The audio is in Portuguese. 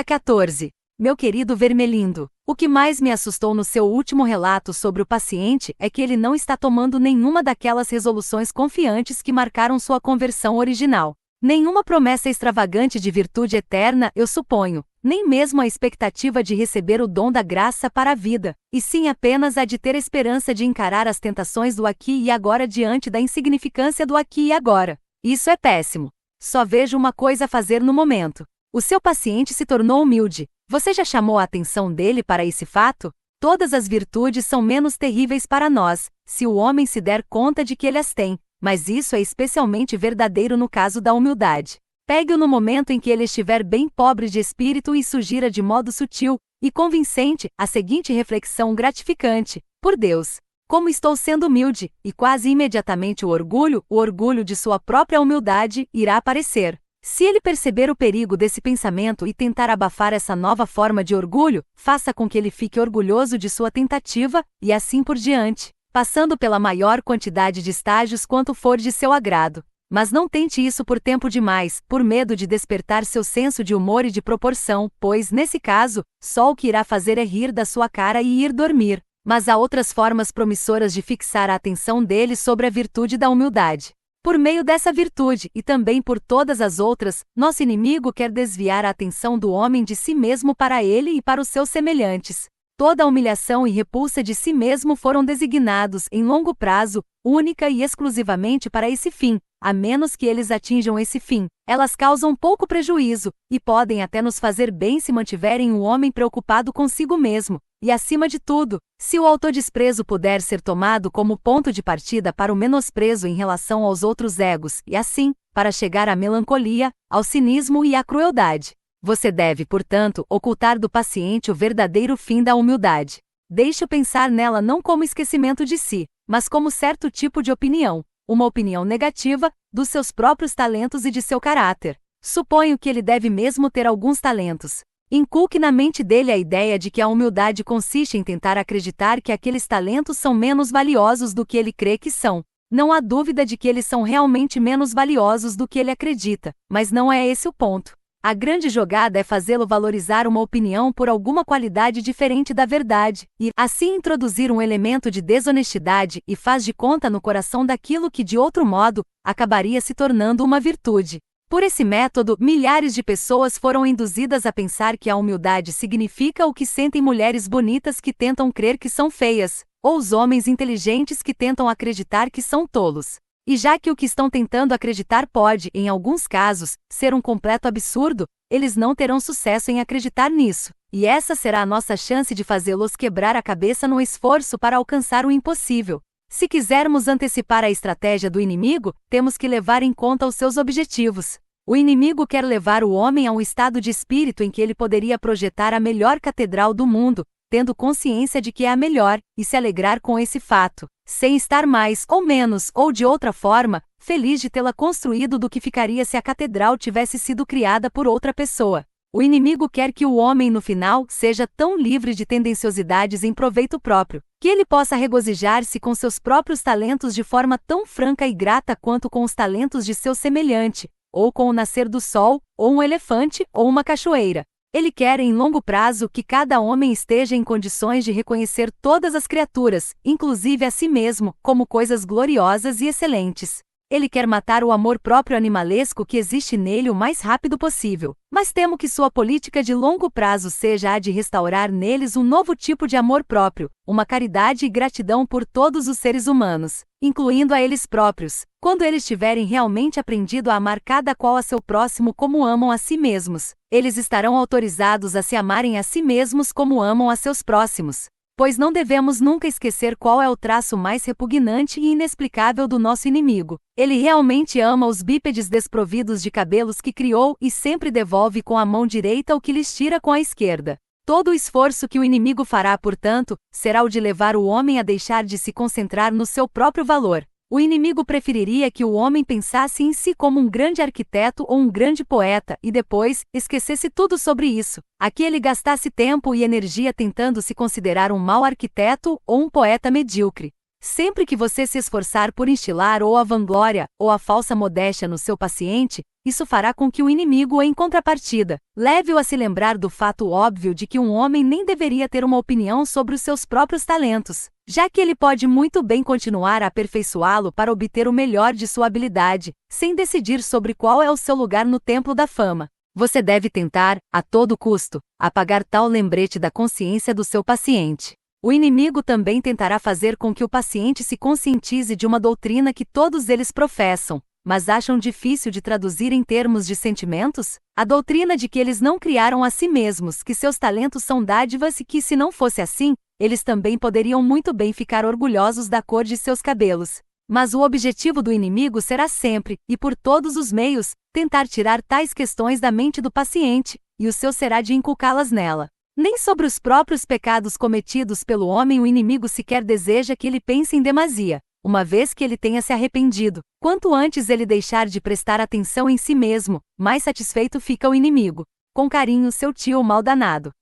14. Meu querido Vermelindo, o que mais me assustou no seu último relato sobre o paciente é que ele não está tomando nenhuma daquelas resoluções confiantes que marcaram sua conversão original. Nenhuma promessa extravagante de virtude eterna, eu suponho, nem mesmo a expectativa de receber o dom da graça para a vida, e sim apenas a de ter esperança de encarar as tentações do aqui e agora diante da insignificância do aqui e agora. Isso é péssimo. Só vejo uma coisa a fazer no momento. O seu paciente se tornou humilde. Você já chamou a atenção dele para esse fato? Todas as virtudes são menos terríveis para nós, se o homem se der conta de que ele as tem, mas isso é especialmente verdadeiro no caso da humildade. Pegue-o no momento em que ele estiver bem pobre de espírito e sugira de modo sutil e convincente a seguinte reflexão gratificante: por Deus, como estou sendo humilde, e quase imediatamente o orgulho de sua própria humildade, irá aparecer. Se ele perceber o perigo desse pensamento e tentar abafar essa nova forma de orgulho, faça com que ele fique orgulhoso de sua tentativa, e assim por diante, passando pela maior quantidade de estágios quanto for de seu agrado. Mas não tente isso por tempo demais, por medo de despertar seu senso de humor e de proporção, pois, nesse caso, só o que irá fazer é rir da sua cara e ir dormir. Mas há outras formas promissoras de fixar a atenção dele sobre a virtude da humildade. Por meio dessa virtude, e também por todas as outras, nosso inimigo quer desviar a atenção do homem de si mesmo para ele e para os seus semelhantes. Toda a humilhação e repulsa de si mesmo foram designados, em longo prazo, única e exclusivamente para esse fim. A menos que eles atinjam esse fim, elas causam pouco prejuízo, e podem até nos fazer bem se mantiverem o homem preocupado consigo mesmo. E acima de tudo, se o autodesprezo puder ser tomado como ponto de partida para o menosprezo em relação aos outros egos, e assim, para chegar à melancolia, ao cinismo e à crueldade. Você deve, portanto, ocultar do paciente o verdadeiro fim da humildade. Deixe-o pensar nela não como esquecimento de si, mas como certo tipo de opinião, uma opinião negativa, dos seus próprios talentos e de seu caráter. Suponho que ele deve mesmo ter alguns talentos. Inculque na mente dele a ideia de que a humildade consiste em tentar acreditar que aqueles talentos são menos valiosos do que ele crê que são. Não há dúvida de que eles são realmente menos valiosos do que ele acredita, mas não é esse o ponto. A grande jogada é fazê-lo valorizar uma opinião por alguma qualidade diferente da verdade, e, assim, introduzir um elemento de desonestidade e faz de conta no coração daquilo que, de outro modo, acabaria se tornando uma virtude. Por esse método, milhares de pessoas foram induzidas a pensar que a humildade significa o que sentem mulheres bonitas que tentam crer que são feias, ou os homens inteligentes que tentam acreditar que são tolos. E já que o que estão tentando acreditar pode, em alguns casos, ser um completo absurdo, eles não terão sucesso em acreditar nisso. E essa será a nossa chance de fazê-los quebrar a cabeça no esforço para alcançar o impossível. Se quisermos antecipar a estratégia do inimigo, temos que levar em conta os seus objetivos. O inimigo quer levar o homem a um estado de espírito em que ele poderia projetar a melhor catedral do mundo, tendo consciência de que é a melhor, e se alegrar com esse fato, sem estar mais, ou menos, ou de outra forma, feliz de tê-la construído do que ficaria se a catedral tivesse sido criada por outra pessoa. O inimigo quer que o homem, no final, seja tão livre de tendenciosidades em proveito próprio, que ele possa regozijar-se com seus próprios talentos de forma tão franca e grata quanto com os talentos de seu semelhante, ou com o nascer do sol, ou um elefante, ou uma cachoeira. Ele quer, em longo prazo, que cada homem esteja em condições de reconhecer todas as criaturas, inclusive a si mesmo, como coisas gloriosas e excelentes. Ele quer matar o amor próprio animalesco que existe nele o mais rápido possível, mas temo que sua política de longo prazo seja a de restaurar neles um novo tipo de amor próprio, uma caridade e gratidão por todos os seres humanos, incluindo a eles próprios, quando eles tiverem realmente aprendido a amar cada qual a seu próximo como amam a si mesmos. Eles estarão autorizados a se amarem a si mesmos como amam a seus próximos. Pois não devemos nunca esquecer qual é o traço mais repugnante e inexplicável do nosso inimigo. Ele realmente ama os bípedes desprovidos de cabelos que criou e sempre devolve com a mão direita o que lhes tira com a esquerda. Todo o esforço que o inimigo fará, portanto, será o de levar o homem a deixar de se concentrar no seu próprio valor. O inimigo preferiria que o homem pensasse em si como um grande arquiteto ou um grande poeta e depois esquecesse tudo sobre isso. Aqui ele gastasse tempo e energia tentando se considerar um mau arquiteto ou um poeta medíocre. Sempre que você se esforçar por instilar ou a vanglória ou a falsa modéstia no seu paciente, isso fará com que o inimigo, em contrapartida, leve-o a se lembrar do fato óbvio de que um homem nem deveria ter uma opinião sobre os seus próprios talentos, já que ele pode muito bem continuar a aperfeiçoá-lo para obter o melhor de sua habilidade, sem decidir sobre qual é o seu lugar no templo da fama. Você deve tentar, a todo custo, apagar tal lembrete da consciência do seu paciente. O inimigo também tentará fazer com que o paciente se conscientize de uma doutrina que todos eles professam, mas acham difícil de traduzir em termos de sentimentos? A doutrina de que eles não criaram a si mesmos, que seus talentos são dádivas e que, se não fosse assim, eles também poderiam muito bem ficar orgulhosos da cor de seus cabelos. Mas o objetivo do inimigo será sempre, e por todos os meios, tentar tirar tais questões da mente do paciente, e o seu será de inculcá-las nela. Nem sobre os próprios pecados cometidos pelo homem o inimigo sequer deseja que ele pense em demasia, uma vez que ele tenha se arrependido. Quanto antes ele deixar de prestar atenção em si mesmo, mais satisfeito fica o inimigo. Com carinho, seu tio mal danado.